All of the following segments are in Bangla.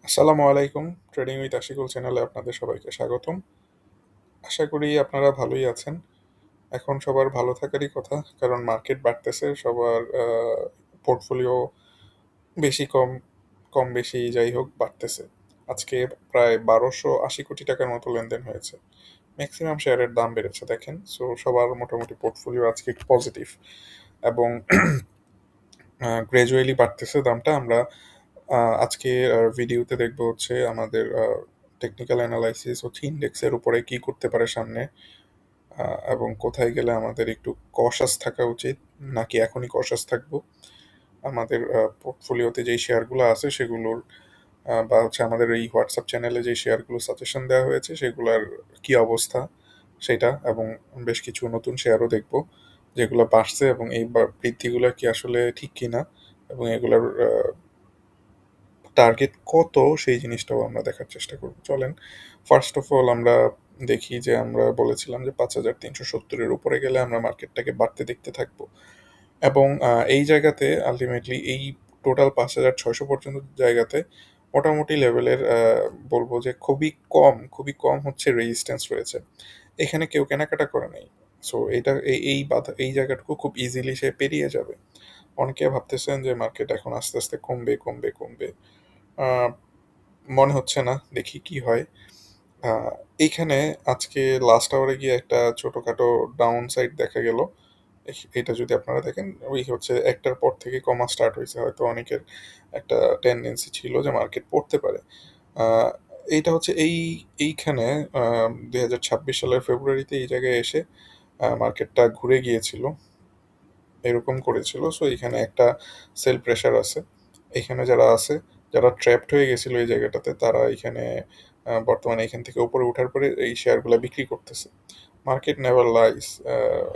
আসসালামু আলাইকুম। ট্রেডিং উইথ আশিকুল চ্যানেলে আপনাদের সবাইকে স্বাগতম। আশা করি আপনারা ভালোই আছেন। এখন সবার ভালো থাকারই কথা। কারণ মার্কেট বাড়তেছে। সবার পোর্টফোলিও বেশি কম, কম বেশি যাই হোক বাড়তেছে। আজকে প্রায় ১২৮০ কোটি টাকার মতো লেনদেন হয়েছে। মেক্সিমাম শেয়ারের দাম বেড়েছে দেখেন। সো সবার মোটামুটি পোর্টফোলিও আজকে একটু পজিটিভ এবং গ্র্যাজুয়ালি বাড়তেছে দামটা। আমরা আজকে ভিডিওতে দেখব হচ্ছে আমাদের টেকনিক্যাল অ্যানালাইসিস হচ্ছে ইন্ডেক্সের উপরে কি করতে পারে সামনে, এবং কোথায় গেলে আমাদের একটু কশাস থাকা উচিত নাকি এখনই কশাস থাকবো। আমাদের পোর্টফোলিওতে যেই শেয়ারগুলো আছে সেগুলোর বা হচ্ছে আমাদের এই হোয়াটসঅ্যাপ চ্যানেলে যে শেয়ারগুলো সাজেশন দেওয়া হয়েছে সেগুলোর কি অবস্থা সেটা, এবং বেশ কিছু নতুন শেয়ারও দেখব যেগুলো বাড়ছে এবং এই বৃদ্ধিগুলো কি আসলে ঠিক কিনা, এবং এগুলোর টার্গেট কত সেই জিনিসটাও আমরা দেখার চেষ্টা করব। চলেন ফার্স্ট অফ অল আমরা দেখি যে আমরা বলেছিলাম যে ৫,৩৭০-এর উপরে গেলে আমরা মার্কেটটাকে বাড়তে দেখতে থাকবো, এবং এই জায়গাতে আলটিমেটলি এই টোটাল ৫,৬০০ পর্যন্ত জায়গাতে মোটামুটি লেভেলের বলবো যে খুবই কম হচ্ছে রেজিস্ট্যান্স রয়েছে। এখানে কেউ কেনাকাটা করে নাই। সো এটা এই বাধা এই জায়গাটুকু খুব ইজিলি সে পেরিয়ে যাবে। অনেকে ভাবতেছেন যে মার্কেট এখন আস্তে আস্তে কমবে। আহ, মনে হচ্ছে না, দেখি কি হয়। আহ, এইখানে আজকে লাস্ট আওয়ারে গিয়ে একটা ছোটখাটো ডাউন সাইড দেখা গেল। এটা যদি আপনারা দেখেন, ওই হচ্ছে একটার পর থেকে কমা স্টার্ট হয়েছে, হয়তো অনেকের একটা টেন্ডেন্সি ছিল যে মার্কেট পড়তে পারে। আহ, এইটা হচ্ছে এইখানে ২০২৬ সালের ফেব্রুয়ারিতে এই জায়গায় এসে মার্কেটটা ঘুরে গিয়েছিল, এরকম করেছিল। সো এখানে একটা সেল প্রেশার আছে। এখানে যারা আছে, যারা ট্র্যাপড হয়ে গেছিল এই জায়গাটাতে, তারা এখানে বর্তমানে এখান থেকে উপরে ওঠার পরে এই শেয়ারগুলো বিক্রি করতেছে। মার্কেট নেভার লাইস,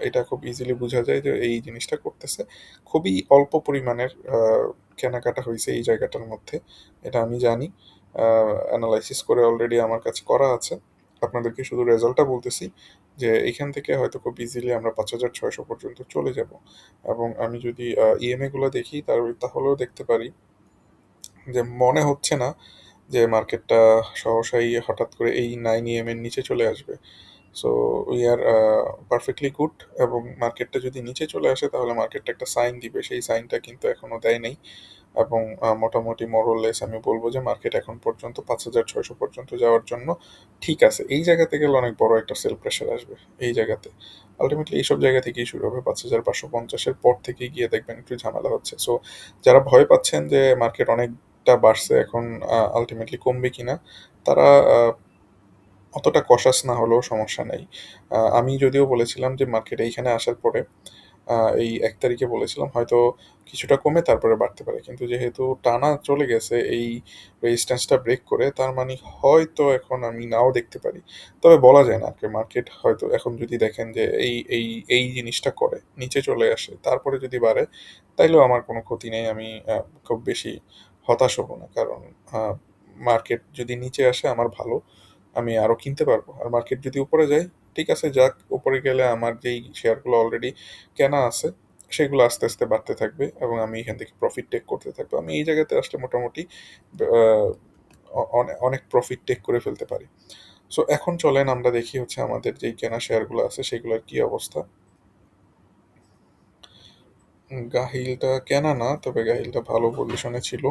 এটা খুব ইজিলি বোঝা যায় যে এই জিনিসটা করতেছে। খুবই অল্প পরিমাণের কেনাকাটা হয়েছে এই জায়গাটার মধ্যে, এটা আমি জানি। অ্যানালাইসিস করে অলরেডি আমার কাছে করা আছে। আপনাদেরকে শুধু রেজাল্টটা বলতেছি যে এখান থেকে হয়তো খুব ইজিলি আমরা ৫,৬০০ পর্যন্ত চলে যাব। এবং আমি যদি ইএমএ গুলো দেখি তাহলেও দেখতে পারি যে মনে হচ্ছে না যে মার্কেটটা সহসাই হঠাৎ করে এই 9 এর নিচে চলে আসবে। So we are perfectly good, এবং মার্কেটটা যদি নিচে চলে আসে তাহলে মার্কেটটা একটা সাইন দিবে, সেই সাইনটা কিন্তু এখনো দেয় নাই। এবং মোটামুটি মোরলেস আমি বলবো যে মার্কেট এখন পর্যন্ত ৫,৬০০ পর্যন্ত যাওয়ার জন্য ঠিক আছে। এই জায়গাতে গেলে অনেক বড় একটা সেল প্রেশার আসবে এই জায়গাতে। আলটিমেটলি এইসব জায়গা থেকেই শুরু হবে। ৫,৫৫০-এর পর থেকে গিয়ে দেখবেন একটু ঝামেলা হচ্ছে। সো যারা ভয় পাচ্ছেন যে মার্কেট অনেকটা বাড়ছে, এখন আলটিমেটলি কমবে কিনা, তারা অতটা কশাস না হলেও সমস্যা নেই। আমি যদিও বলেছিলাম যে মার্কেট এইখানে আসার পরে এই ১ তারিখে বলেছিলাম হয়তো কিছুটা কমে তারপরে বাড়তে পারে। কিন্তু যেহেতু টানা চলে গেছে এই রেজিস্ট্যান্সটা ব্রেক করে, তার মানে হয়তো এখন আমি নাও দেখতে পারি। তবে বলা যায় না, মার্কেট হয়তো এখন যদি দেখেন যে এই জিনিসটা করে, নিচে চলে আসে, তারপরে যদি বাড়ে, তাইলেও আমার কোনো ক্ষতি নেই। আমি খুব বেশি হতাশ হব না। কারণ আ মার্কেট যদি নিচে আসে আমার ভালো। আমি আরো কিনতে পারবো। আর মার্কেট যদি উপরে যায়, ঠিক আছে যাক, উপরে গেলে আমার যেই শেয়ারগুলো অলরেডি কেনা আছে সেগুলো আস্তে আস্তে বাড়তে থাকবে এবং আমি এখান থেকে প্রফিট টেক করতে থাকবো। আমি এই জায়গাতে আসলে মোটামুটি আহ, অনেক প্রফিট টেক করে ফেলতে পারি। সো এখন চলেন আমরা দেখি হচ্ছে আমাদের যেই কেনা শেয়ারগুলো আছে সেগুলোর কি অবস্থা। গাহিলটা কেনা না, তবে গাহিলটা ভালো পজিশনে ছিল,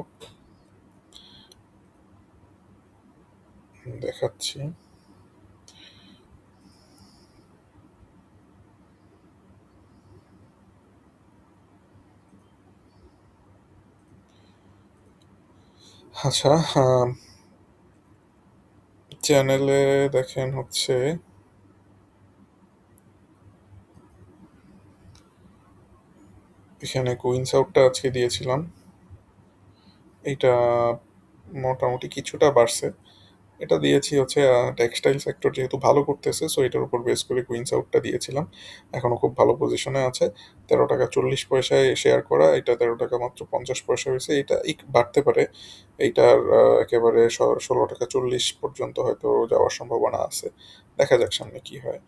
দেখাচ্ছি। আচ্ছা, চ্যানেলে দেখেন হচ্ছে এখানে কুইন্স আউটটা আজকে দিয়েছিলাম। এটা মোটামুটি কিছুটা বাড়ছে। এটা দিয়েছি হচ্ছে টেক্সটাইল সেক্টর যেহেতু ভালো করতেছে, সো এটার উপর বেস করে কুইন্স আউটটা দিয়েছিলাম। এখনো খুব ভালো পজিশনে আছে। ১৩ টাকা ৪০ পয়সায় শেয়ার করা, এটা ১৩ টাকা মাত্র ৫০ পয়সা হয়েছে। এটা বাড়তে পারে। এইটার একেবারে ১৬ টাকা ৪০ পর্যন্ত হয়তো যাওয়ার সম্ভাবনা আছে। দেখা যাক সামনে কি হয়।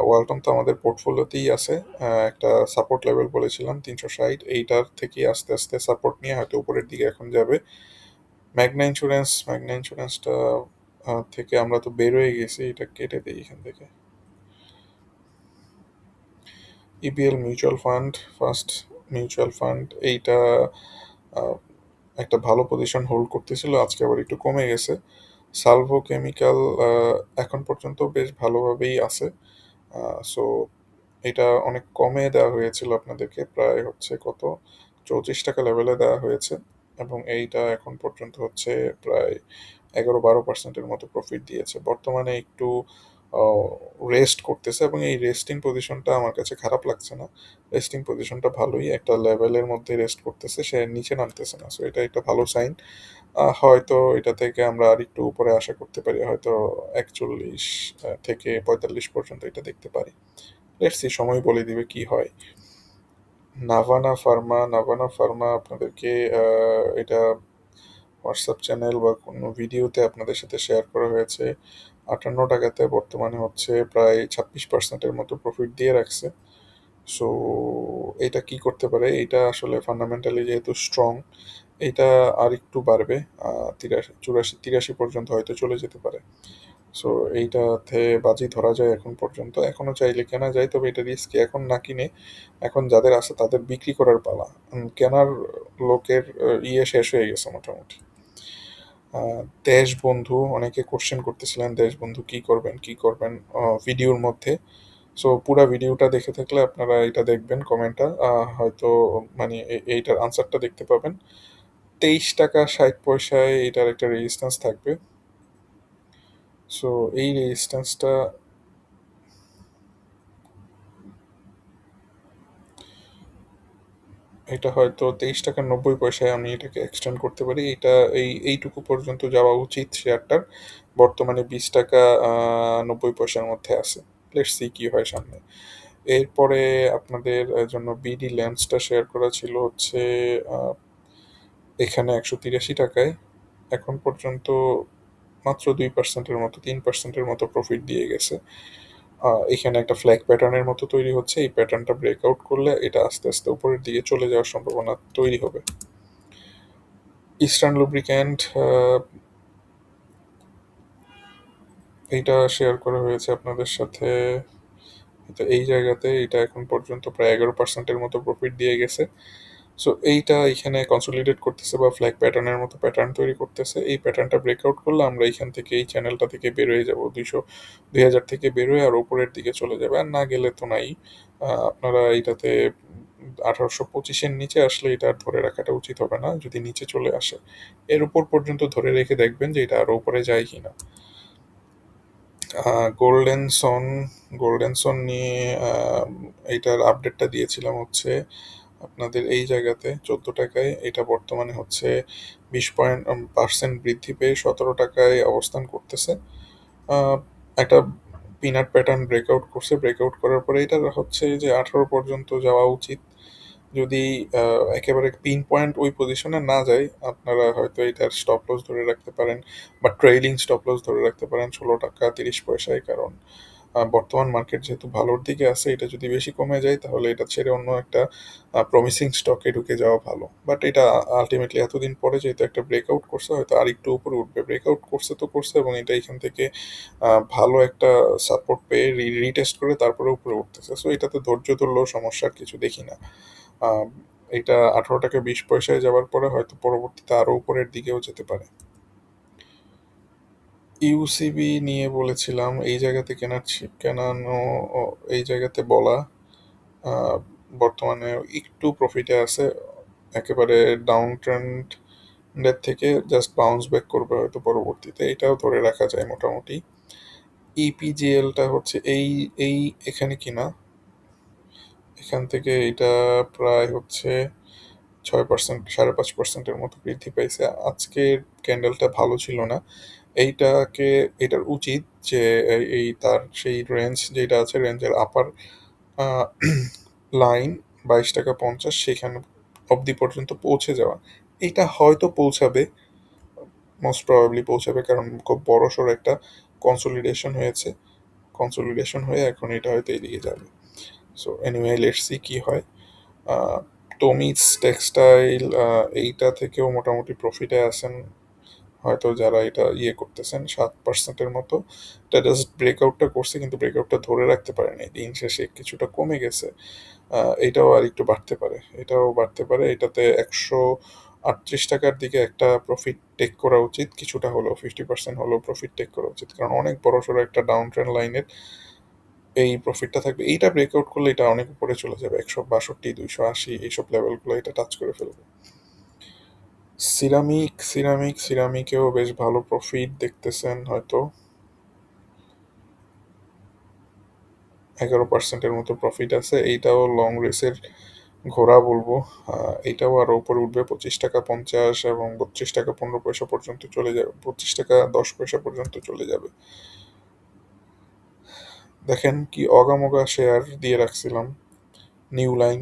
ওয়ালটন তো আমাদের পোর্টফোলিওতেই আছে। একটা সাপোর্ট লেভেল বলেছিলাম ৩৬০, এইটার থেকে আস্তে আস্তে সাপোর্ট নিয়ে হয়তো উপরের দিকে এখন যাবে। ম্যাগনা ইন্স্যুরেন্সটা থেকে আমরা তো বের হয়ে গেছি, এটা কেটে দিই এখান থেকে। EPL mutual fund, first mutual fund, এইটা আহ, একটা ভালো পজিশন হোল্ড করতেছিল, আজকে আবার একটু কমে গেছে। সালভো কেমিক্যাল এখন পর্যন্ত বেশ ভালোভাবেই আছে। সো এটা অনেক কমে দেওয়া হয়েছিল আপনাদেরকে, প্রায় হচ্ছে কত 34 টাকা লেভেলে দেওয়া হয়েছে, এবং এইটা এখন পর্যন্ত হচ্ছে প্রায় 11-12% মতো প্রফিট দিয়েছে। বর্তমানে একটু রেস্ট করতেছে, এবং এই রেস্টিং পজিশনটা আমার কাছে খারাপ লাগছে না। রেস্টিং পজিশনটা ভালোই, একটা লেভেলের মধ্যে রেস্ট করতেছে, সে নিচে নামতেছে না, সো এটা একটা ভালো সাইন। হয়তো এটা থেকে আমরা আর একটু উপরে আশা করতে পারি, হয়তো 41 থেকে 45 পর্যন্ত এটা দেখতে পারি। লেটস সি, সময় বলে দিবে কি হয়। নাভানা ফার্মা আপনাদেরকে এটা হোয়াটসঅ্যাপ চ্যানেল বা কোনো ভিডিওতে আপনাদের সাথে শেয়ার করা হয়েছে। 58 টাকাতে বর্তমানে হচ্ছে প্রায় 26%-এর মতো প্রফিট দিয়ে রাখছে। সো এটা কি করতে পারে, এটা আসলে ফান্ডামেন্টালি যেহেতু স্ট্রং, এটা আর একটু বাড়বে, 83 84 83 পর্যন্ত হয়তো চলে যেতে পারে। সো এইটাতে বাজি ধরা যায় এখন পর্যন্ত, এখনো চাইলে কেনা যায়, তবে এটা রিস্কি, এখন না কিনে এখন যাদের আছে তাদের বিক্রি করার পালা। কেনার লোকের শেষ হয়ে গেছে মোটামুটি। দেশবন্ধু, অনেকে কোশ্চেন করতেছিলেন দেশবন্ধু কি করবেন কি করবেন ভিডিওর মধ্যে। সো পুরা ভিডিওটা দেখে থাকলে আপনারা এটা দেখবেন, কমেন্টটা হয়তো মানে এইটার আনসারটা দেখতে পাবেন। 23 টাকা 60 পয়সায় এটার একটা রেজিস্ট্যান্স থাকবে। সো এই রেজিস্ট্যান্সটা, এটা হয়তো 23 টাকা 90 পয়সায় আমি এটাকে এক্সটেন্ড করতে পারি। এটা এইটুকু পর্যন্ত যাওয়া উচিত শেয়ারটার। বর্তমানে 20 টাকা 90 পয়সার মধ্যে আছে। লেটস সি কি হয় সামনে। এরপরে আপনাদের জন্য বিডি ল্যাম্পসটা শেয়ার করা ছিল হচ্ছে আহ, এখানে 183 টাকায়। এখন পর্যন্ত মাত্র 2%-এর মতো 3%-এর মতো প্রফিট দিয়ে গেছে। এখানে একটা ফ্ল্যাগ প্যাটার্নের মতো তৈরি হচ্ছে, এই প্যাটার্নটা ব্রেকআউট করলে এটা আস্তে আস্তে উপরের দিকে চলে যাওয়ার সম্ভাবনা তৈরি হবে। ইস্টার্ন লুব্রিক্যান্ট, এইটা শেয়ার করা হয়েছে আপনাদের সাথে, তো এই জায়গাতে এটা এখন পর্যন্ত প্রায় 11%-এর মতো প্রফিট দিয়ে গেছে। সো এইটা এখানে কনসলিডেট করতেছে বা ফ্ল্যাগ প্যাটার্নের মতো প্যাটার্ন তৈরি করতেছে, এই প্যাটার্নটা ব্রেকআউট করলে আমরা এখান থেকে এই চ্যানেলটা থেকে বের হয়ে যাব, 2000 থেকে বের হয়ে আর উপরের দিকে চলে যাবে, আর না গেলে তো নাই। আপনারা এইটাতে 1825-এর নিচে আসলে এটা আর ধরে রাখাটা উচিত হবে না, যদি নিচে চলে আসে এর উপর পর্যন্ত ধরে রেখে দেখবেন যে এটা আরো উপরে যায় কিনা। গোল্ডেন সন, নিয়ে এইটার আপডেটটা দিয়েছিলাম হচ্ছে আপনাদের এই জায়গাতে 14 টাকায়, এটা বর্তমানে হচ্ছে 20% বৃদ্ধি পেয়ে 17 টাকায় অবস্থান করতেছে। আহ, একটা পিনাট প্যাটার্ন ব্রেকআউট করছে, ব্রেকআউট করার পরে এটা হচ্ছে যে 18 পর্যন্ত যাওয়া উচিত। যদি একেবারে পিন পয়েন্ট ওই পজিশনে না যায়, আপনারা হয়তো এটার স্টপ লস ধরে রাখতে পারেন, বা ট্রেইলিং স্টপ লস ধরে রাখতে পারেন 16 টাকা 30 পয়সায়, কারণ বর্তমান মার্কেট যেহেতু ভালোর দিকে আছে, এটা যদি বেশি কমে যায় তাহলে এটা ছেড়ে অন্য একটা প্রমিসিং স্টকে ঢুকে যাওয়া ভালো। বাট এটা আলটিমেটলি এতদিন পরে যেহেতু একটা ব্রেকআউট করছে, হয়তো আর একটু উপরে উঠবে, ব্রেকআউট করছে তো করছে, এবং এটা এখান থেকে ভালো একটা সাপোর্ট পেয়ে রিটেস্ট করে তারপরে উপরে উঠতেছে। সো এটাতে ধৈর্য ধরলেও সমস্যার কিছু দেখি না। আহ, এটা 18 টাকা 20 পয়সায় যাওয়ার পরে হয়তো পরবর্তীতে আরো উপরের দিকেও যেতে পারে। ইউসিবি নিয়ে বলেছিলাম এই জায়গাতে কেনানো, এই জায়গাতে বলা, আহ, বর্তমানে একটু প্রফিটে আছে, একেবারে ডাউন ট্রেন্ডের থেকে জাস্ট বাউন্স ব্যাক করবে হয়তো পরবর্তীতে, এটাও ধরে রাখা যায় মোটামুটি। ইপিজিএলটা হচ্ছে এই এখানে কিনা, এখান থেকে এটা প্রায় হচ্ছে 6% 5.5%-এর মতো বৃদ্ধি পাইছে। আজকের ক্যান্ডেলটা ভালো ছিল না। এইটাকে, এটার উচিত যে এই তার সেই রেঞ্জ যেটা আছে, রেঞ্জের আপার লাইন 22 টাকা 50, সেখানে অবধি পর্যন্ত পৌঁছে যাওয়া। এটা হয়তো পৌঁছাবে, মোস্ট প্রবাবলি পৌঁছাবে, কারণ খুব বড়সড় একটা কনসলিডেশন হয়েছে, কনসলিডেশন হয়ে এখন এটা হয়তো এদিকে যাবে। সো এনিওয়ে, লেটস সি কি হয়। টমিজ টেক্সটাইল, এইটা থেকেও মোটামুটি প্রফিটে আছেন, হয়তো যারা এটা ইয়ে করতেছেন 7%-এর মতো, এটা জাস্ট ব্রেকআউটটা করছে কিন্তু ব্রেকআউটটা ধরে রাখতে পারেনি, দিন শেষে কিছুটা কমে গেছে। এটাও আর একটু বাড়তে পারে, এটাও বাড়তে পারে। এটাতে 138 টাকার দিকে একটা প্রফিট টেক করা উচিত, কিছুটা হলেও 50% হলেও প্রফিট টেক করা উচিত, কারণ অনেক বড় সড়ো একটা ডাউন ট্রেন্ড লাইনের এই প্রফিটটা থাকবে। এইটা ব্রেকআউট করলে এটা অনেক উপরে চলে যাবে, 162, 280 এইসব লেভেলগুলো এটা টাচ করে ফেলবে। সিরামিকেও বেশ ভালো প্রফিট দেখতেছেন হয়তো, 11%-এর মতো প্রফিট আছে। এইটাও লং রেসের ঘোড়া বলবো। এইটাও আরো উপরে উঠবে, 25 টাকা 50 এবং 32 টাকা 15 পয়সা পর্যন্ত চলে যাবে, 25 টাকা 10 পয়সা পর্যন্ত চলে যাবে। দেখেন কি অগামগা শেয়ার দিয়ে রাখছিলাম, নিউ লাইন,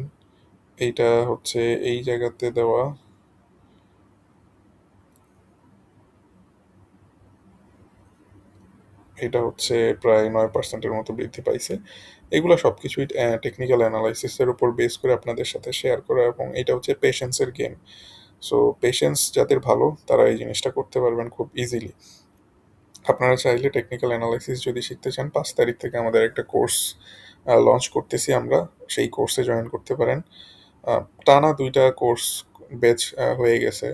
এইটা হচ্ছে এই জায়গাতে দেওয়া, এটা হচ্ছে প্রায় 9%-এর মতো বৃদ্ধি পাইছে। এগুলো সবকিছুই টেকনিক্যাল অ্যানালাইসিসের উপর বেস করে আপনাদের সাথে শেয়ার করা, এবং এটা হচ্ছে পেশেন্সের গেম। সো পেশেন্স যাদের ভালো তারা এই জিনিসটা করতে পারবেন খুব ইজিলি। আপনারা চাইলে টেকনিক্যাল অ্যানালাইসিস যদি শিখতে চান, 5 তারিখ থেকে আমাদের একটা কোর্স লঞ্চ করতেছি আমরা, সেই কোর্সে জয়েন করতে পারেন। টানা 2টা কোর্স ব্যাচ হয়ে গেছে।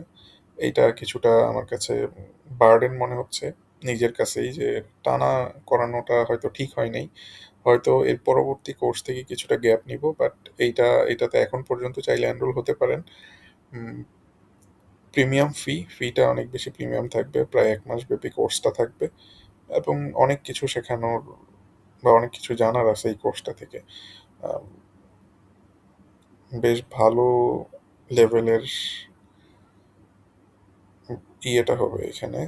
এইটা কিছুটা আমার কাছে বার্ডেন মনে হচ্ছে নিজের কাছেই, যে টানা করানোটা হয়তো ঠিক হয় নাই। হয়তো এর পরবর্তী কোর্স থেকে কিছুটা গ্যাপ নিব, বাট এটাতে এখন পর্যন্ত চাইলে এনরোল হতে পারেন। প্রিমিয়াম ফিটা অনেক বেশি প্রিমিয়াম থাকবে, প্রায় 1 মাস ব্যাপী কোর্সটা থাকবে, এবং অনেক কিছু শেখানোর বা অনেক কিছু জানার আছে এই কোর্সটা থেকে। আম, বেশ ভালো লেভেলের ইয়েটা হবে এখানে।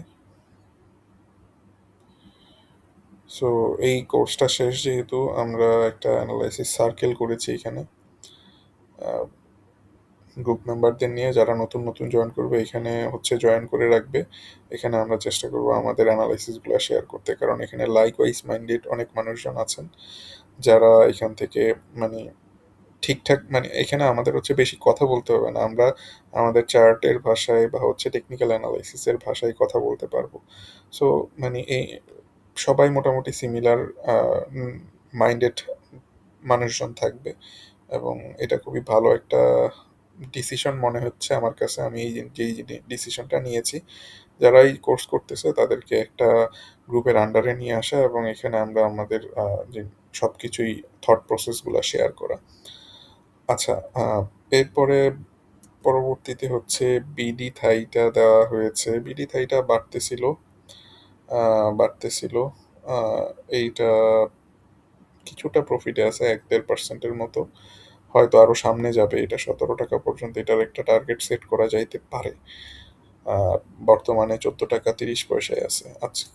সো এই কোর্সটা শেষ, যেহেতু আমরা একটা অ্যানালাইসিস সার্কেল করেছি এখানে গ্রুপ মেম্বারদের নিয়ে, যারা নতুন নতুন জয়েন করবে এখানে হচ্ছে জয়েন করে রাখবে। এখানে আমরা চেষ্টা করব আমাদের অ্যানালাইসিসগুলো শেয়ার করতে, কারণ এখানে লাইক ওয়াইজ মাইন্ডেড অনেক মানুষজন আছেন যারা এখান থেকে মানে ঠিকঠাক, মানে এখানে আমাদের হচ্ছে বেশি কথা বলতে হবে না, আমরা আমাদের চার্টের ভাষায় বা হচ্ছে টেকনিক্যাল অ্যানালাইসিসের ভাষায় কথা বলতে পারবো। সো মানে এই সবাই মোটামুটি সিমিলার মাইন্ডেড মানুষজন থাকবে, এবং এটা খুবই ভালো একটা ডিসিশন মনে হচ্ছে আমার কাছে। আমি যেই ডিসিশনটা নিয়েছি, যারা এই কোর্স করতেছে তাদেরকে একটা গ্রুপের আন্ডারে নিয়ে আসা, এবং এখানে আমরা আমাদের যে সব কিছুই থট প্রসেসগুলো শেয়ার করা। আচ্ছা, এরপরে পরবর্তীতে হচ্ছে বিডি থাইটা দেওয়া হয়েছে। বিডি থাইটা বাড়তেছিল। আহ, এইটা কিছুটা প্রফিটে আছে, 1-1.5%-এর মতো। হয়তো আরো সামনে যাবে, এটা 17 টাকা পর্যন্ত এটার একটা টার্গেট সেট করা যাইতে পারে। আহ, বর্তমানে 14 টাকা 30 পয়সায় আছে। আচ্ছা,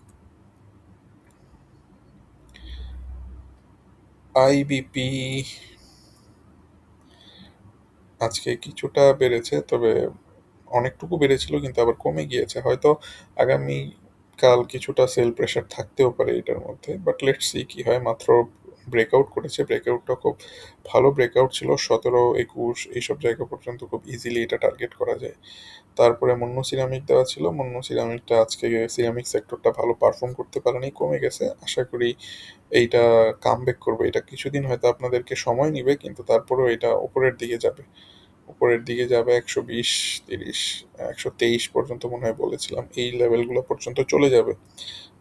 আইবিপি আজকে কিছুটা বেড়েছে, তবে অনেকটুকু বেড়েছিল কিন্তু আবার কমে গিয়েছে। হয়তো আগামী কাল কিছুটা সেল প্রেশার থাকতেও পারে এটার মধ্যে, বাট লেটস সি কি হয়। মাত্র ব্রেকআউট করেছে, ব্রেকআউটটা খুব ভালো ব্রেকআউট ছিল, 17-21 এইসব জায়গা পর্যন্ত খুব ইজিলি এটা টার্গেট করা যায়। তারপরে মুন্নু সিরামিক দেওয়া ছিল, মুন্নু সিরামিকটা আজকে সিরামিক সেক্টরটা ভালো পারফর্ম করতে পারেনি, কমে গেছে। আশা করি এইটা কামব্যাক করবে, এটা কিছুদিন হয়তো আপনাদেরকে সময় নিবে, কিন্তু তারপরেও এটা উপরের দিকে যাবে, উপরের দিকে যাবে। 120 30 123 পর্যন্ত মনে হয় বলেছিলাম, এই লেভেলগুলো পর্যন্ত চলে যাবে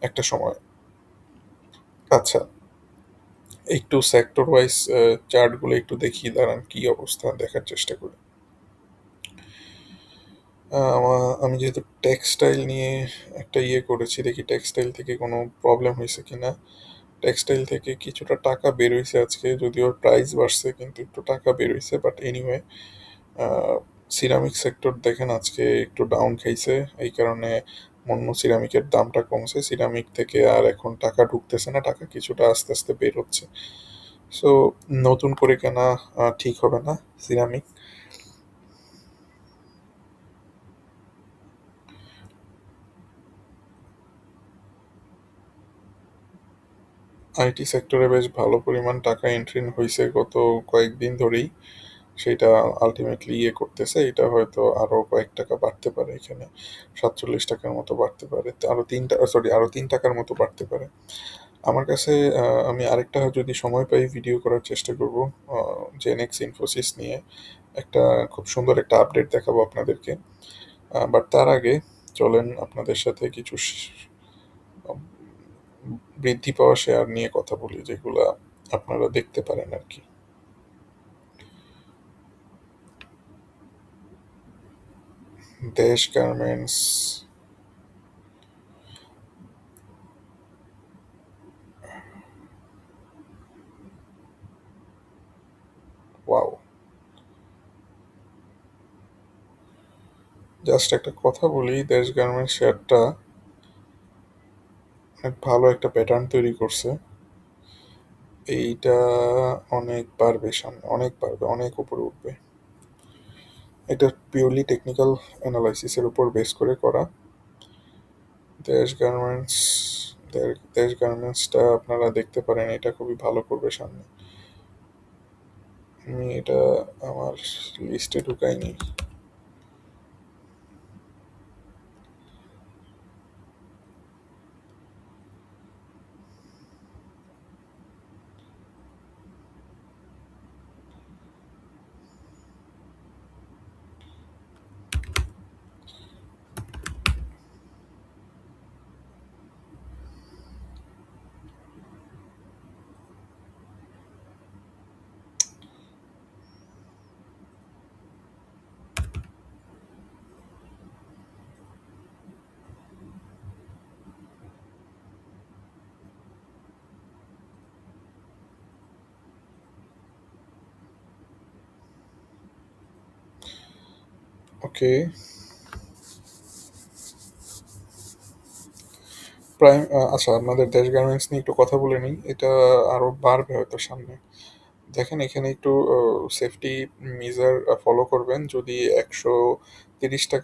একটা সময়। আচ্ছা, একটু সেক্টর ওয়াইজ চার্টগুলো একটু দেখি, দাঁড়ান কি অবস্থা দেখার চেষ্টা করি। আমি যেহেতু টেক্সটাইল নিয়ে একটা ইয়ে করেছি, দেখি টেক্সটাইল থেকে কোনো প্রবলেম হয়েছে কিনা। টেক্সটাইল থেকে কিছুটা টাকা বের হয়েছে আজকে, যদিও প্রাইস বাড়ছে কিন্তু একটু টাকা বের হয়েছে, বাট এনিওয়ে। সিরামিক সেক্টর দেখেন আজকে একটু ডাউন খাইছে, এই কারণে অন্য সিরামিকের দামটা কমছে। সিরামিক থেকে আর এখন টাকা ঢুকতেছে না, টাকা কিছুটা আস্তে আস্তে বের হচ্ছে। সো নতুন করে কেনা ঠিক হবে না সিরামিক। আইটি সেক্টরে বেশ ভালো পরিমাণ টাকা এন্ট্রি হয়েছে গত কয়েকদিন ধরেই। সেইটা আল্টিমেটলি ইয়ে করতেছে। এটা হয়তো আরো কয়েক টাকা বাড়তে পারে এখানে। ৳৪৭ র মতো বাড়তে পারে। আরো ৩ টা সরি আরো ৳৩ র মতো বাড়তে পারে। আমার কাছে আমি আরেকটা যদি সময় পাই ভিডিও করার চেষ্টা করব আ জেনেক্স ইনফোসিস নিয়ে। একটা খুব সুন্দর একটা আপডেট দেখাবো আপনাদেরকে। বাট তার আগে চলেন আপনাদের সাথে কিছু আম বৃদ্ধি পাওয়া শেয়ার নিয়ে কথা বলি যেগুলা আপনারা দেখতে পারেন আরকি। দেশ গার্মেন্টস, ওয়াও! জাস্ট একটা কথা বলি, দেশ গার্মেন্টস শেয়ারটা অনেক ভালো একটা প্যাটার্ন তৈরি করছে। এইটা অনেক বাড়বে সামনে, অনেক বাড়বে, অনেক উপরে উঠবে। এটা পিওরলি টেকনিক্যাল অ্যানালাইসিস এর উপর বেস করে করা। দেশ গার্মেন্টস দেশ গার্মেন্টসটা আপনারা দেখতে পারেন, এটা খুবই ভালো করবে সামনে। আমি এটা আমার লিস্টে ঢুকাইনি। ওকে, আচ্ছা আপনাদের দেশ গার্মেন্টস নিয়ে একটু কথা বলে নিই। এটা আরো বাড়বে হয়তো সামনে। দেখেন এখানে একটু সেফটি মেজার ফলো করবেন। যদি ৳১৩০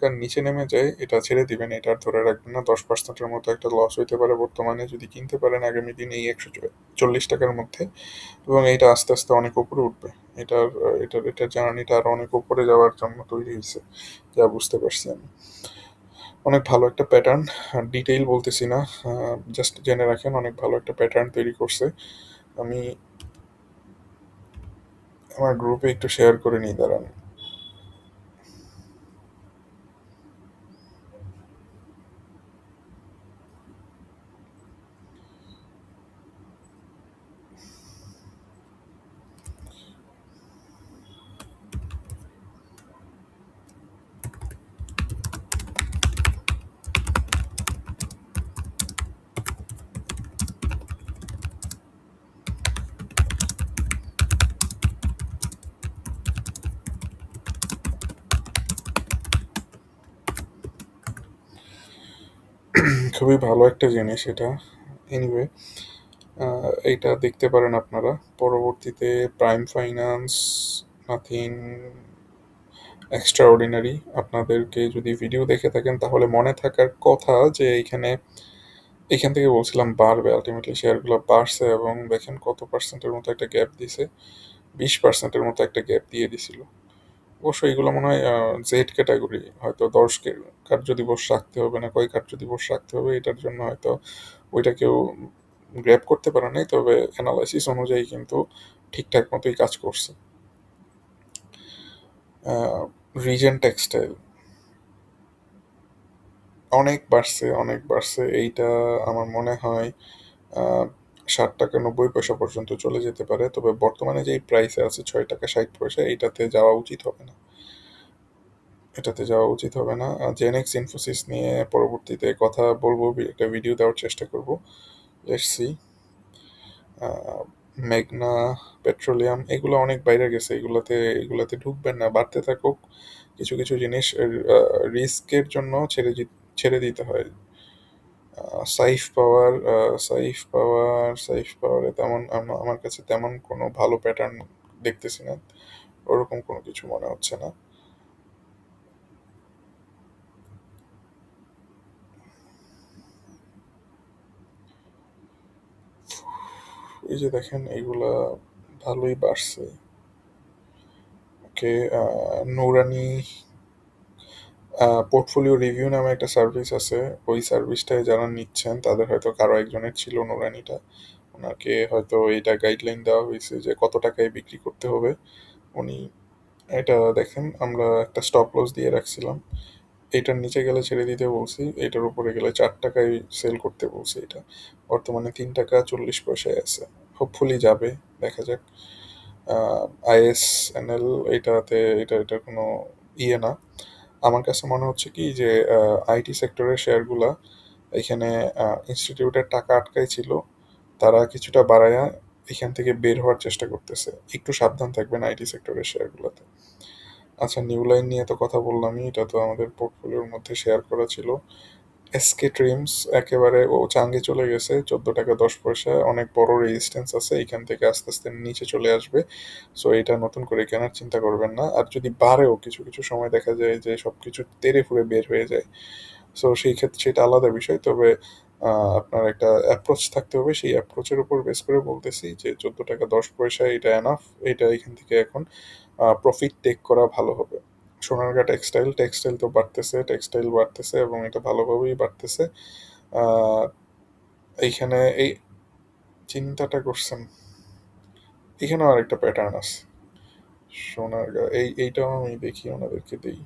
র নিচে নেমে যায় এটা ছেড়ে দিবেন। এটা আর ধরে রাখবেন না। ১০% এর মতো একটা লস হইতে পারে বর্তমানে। যদি কিনতে পারেন আগামী দিনে এই ৳১৪০ র মধ্যে এবং এটা আস্তে, আস্তে অনেক উপরে উঠবে। এটার জার্নিটা আরো অনেক উপরে যাওয়ার জন্য তৈরি হইছে। যা বুঝতে পারছি আমি। অনেক ভালো একটা প্যাটার্ন। ডিটেইল বলতেছি না। আ জাস্ট জেনে রাখেন অনেক ভালো একটা প্যাটার্ন তৈরি করছে। আমি আমার গ্রুপে একটু শেয়ার করে নিই দাঁড়ান। খুবই ভালো একটা জিনিস এটা। এনিওয়ে এইটা দেখতে পারেন আপনারা। পরবর্তীতে প্রাইম ফাইন্যান্স, নাথিং এক্সট্রাঅর্ডিনারি। আপনাদেরকে যদি ভিডিও দেখে থাকেন তাহলে মনে থাকার কথা যে এখান থেকে বলছিলাম বাড়বে। আল্টিমেটলি শেয়ারগুলো বাড়ছে এবং দেখেন কত পার্সেন্টের মতো একটা গ্যাপ দিছে। 20% এর মতো একটা গ্যাপ দিয়ে দিছিল। অবশ্য এগুলো মনে হয় জেড ক্যাটাগরি। হয়তো ১০ কার্ড যদি বসে রাখতে হবে না কয় কার্ড যদি বসে রাখতে হবে এটার জন্য হয়তো ওইটা কেউ গ্র্যাব করতে পারে নাই। তবে এনালাইসিস অনুযায়ী কিন্তু ঠিকঠাক মতোই কাজ করছে। আ রিজেন্ট টেক্সটাইল অনেক বাড়ছে, অনেক বাড়ছে। এইটা আমার মনে হয় আ ৳৬০.৯০ পর্যন্ত চলে যেতে পারে। তবে বর্তমানে যেই প্রাইসে আছে ৳৬.৬০ এইটাতে যাওয়া উচিত হবে না। এটাতে যাওয়া উচিত হবে না। জেনেক্স ইনফোসিস নিয়ে পরবর্তীতে কথা বলব, একটা ভিডিও দেওয়ার চেষ্টা করব। Let's see. আ মেঘনা পেট্রোলিয়াম এগুলো অনেক বাইরে গেছে। এগুলাতে ঢুকবেন না। বাড়তে থাকুক। কিছু, কিছু জিনিস রিস্কের জন্য ছেড়ে দিতে হয়। সাইফ পাওয়ারে তেমন আমার কাছে তেমন কোনো ভালো প্যাটার্ন দেখতেছি না। ওরকম কোনো কিছু মনে হচ্ছে না। এই যে দেখেন এগুলা ভালোই বাড়ছে। ওকে, নুরানি পোর্টফোলিও রিভিউ নামে একটা সার্ভিস আছে। ওই সার্ভিসটায় যারা নিচ্ছেন তাদের হয়তো কারো একজনের ছিল নুরানিটা। উনাকে হয়তো এইটা গাইডলাইন দেওয়া হয়েছে যে কত টাকায় বিক্রি করতে হবে। উনি এটা দেখেন, আমরা একটা স্টপ লস দিয়ে রাখছিলাম। এটার নিচে গেলে ছেড়ে দিতে বলছি, এটার উপরে গেলে 4 টাকায় সেল করতে বলছি। এটা বর্তমানে 3 টাকা 40 পয়সায় আছে। হোপফুলি যাবে, দেখা যাক। আইএসএনএল এটাতে এটার কোনো ইয়ে না। আমার কাছে মনে হচ্ছে কি যে আইটি সেক্টরের শেয়ারগুলা এখানে ইনস্টিটিউটের টাকা আটকাই ছিল, তারা কিছুটা বাড়ায়া এখান থেকে বের হওয়ার চেষ্টা করতেছে। একটু সাবধান থাকবেন আইটি সেক্টরের শেয়ারগুলোতে। আচ্ছা, নিউ লাইন নিয়ে তো কথা বললামই, এটা তো আমাদের পোর্টফোলিওর মধ্যে শেয়ার করা ছিল। এসকে ট্রিমস একেবারে ও চাঙ্গে চলে গেছে, 14 টাকা 10 পয়সা। অনেক বড় রেজিস্ট্যান্স আছে, এখান থেকে আস্তে আস্তে নিচে চলে আসবে। সো এটা নতুন করে কেনার চিন্তা করবেন না। আর যদি বাড়েও কিছু কিছু সময় দেখা যায় যে সবকিছু তেড়ে ফুঁড়ে বের হয়ে যায়, সো সেই ক্ষেত্রে সেটা আলাদা বিষয়। তবে আপনার একটা অ্যাপ্রোচ থাকতে হবে, সেই অ্যাপ্রোচের উপর বেস করে বলতেছি যে 14 টাকা 10 পয়সা এটা এনাফ। এটা এখান থেকে এখন প্রফিট টেক করা ভালো হবে। সোনারগাঁ টেক্সটাইল, টেক্সটাইল তো বাড়তেছে, টেক্সটাইল বাড়তেছে এবং এটা ভালোভাবেই বাড়তেছে। আহ, এইখানে এই চিন্তাটা করছেন, এখানেও আরেকটা প্যাটার্ন আছে। সোনারগাঁ এইটাও আমি দেখি, ওনাদেরকে দিই।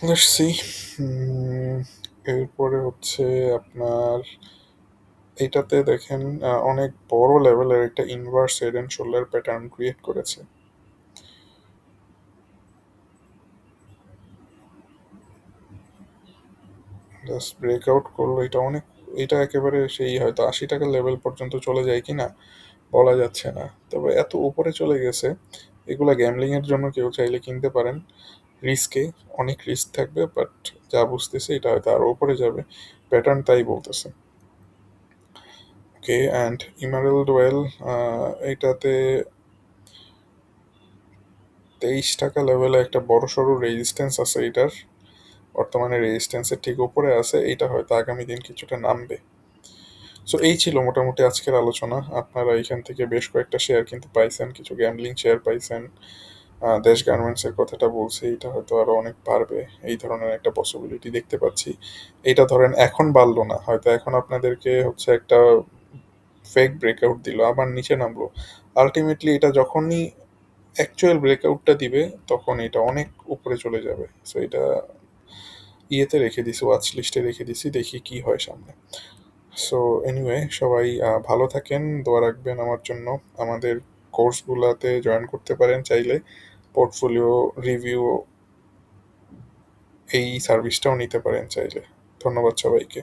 Let's see. এরপরে হচ্ছে আপনার এটাতে দেখেন অনেক বড় লেভেলের একটা inverse head and shoulder pattern create করেছে। জাস্ট ব্রেকআউট করলো, এটা অনেক, এটা একেবারে সেই হয়তো 80 টাকার লেভেল পর্যন্ত চলে যায় কিনা বলা যাচ্ছে না, তবে এত উপরে চলে গেছে। এগুলা গ্যামলিং এর জন্য কেউ চাইলে কিনতে পারেন, রিস্কে, অনেক রিস্ক থাকবে, বাট যা বুঝতেছে এটা হয়তো আরো উপরে যাবে, প্যাটার্ন তাই বলতেছে। ওকে, অ্যান্ড ইমারেল্ড ওয়েল, এটাতে 23 টাকা লেভেলে একটা বড় সড়ো রেজিস্ট্যান্স আছে এটার। বর্তমানে রেজিস্ট্যান্সের ঠিক উপরে আছে, এটা হয়তো আগামী দিন কিছুটা নামবে। সো এই ছিল মোটামুটি আজকের আলোচনা। আপনারা এখান থেকে বেশ কয়েকটা শেয়ার কিন্তু পাইছেন, কিছু গ্যামলিং শেয়ার পাইছেন। দেশ গার্মেন্টসের কথাটা বলছি, এটা হয়তো আরো অনেক বাড়বে, এই ধরনের একটা পসিবিলিটি দেখতে পাচ্ছি। এটা ধরেন এখন বাড়লো না, হয়তো এখন আপনাদেরকে হচ্ছে একটা ফেক ব্রেকআউট দিল, আবার নিচে নামলো। আলটিমেটলি এটা যখনই অ্যাকচুয়াল ব্রেকআউটটা দিবে তখন এটা অনেক উপরে চলে যাবে। সো এটা ইয়েতে রেখে দিছি, ওয়াচ লিস্টে রেখে দিছি, দেখি কি হয় সামনে। সো এনিওয়ে, সবাই ভালো থাকেন, দোয়া রাখবেন আমার জন্য। আমাদের কোর্সগুলাতে জয়েন করতে পারেন চাইলে, পোর্টফোলিও রিভিউ এই সার্ভিসটাও নিতে পারেন চাইলে। ধন্যবাদ সবাইকে।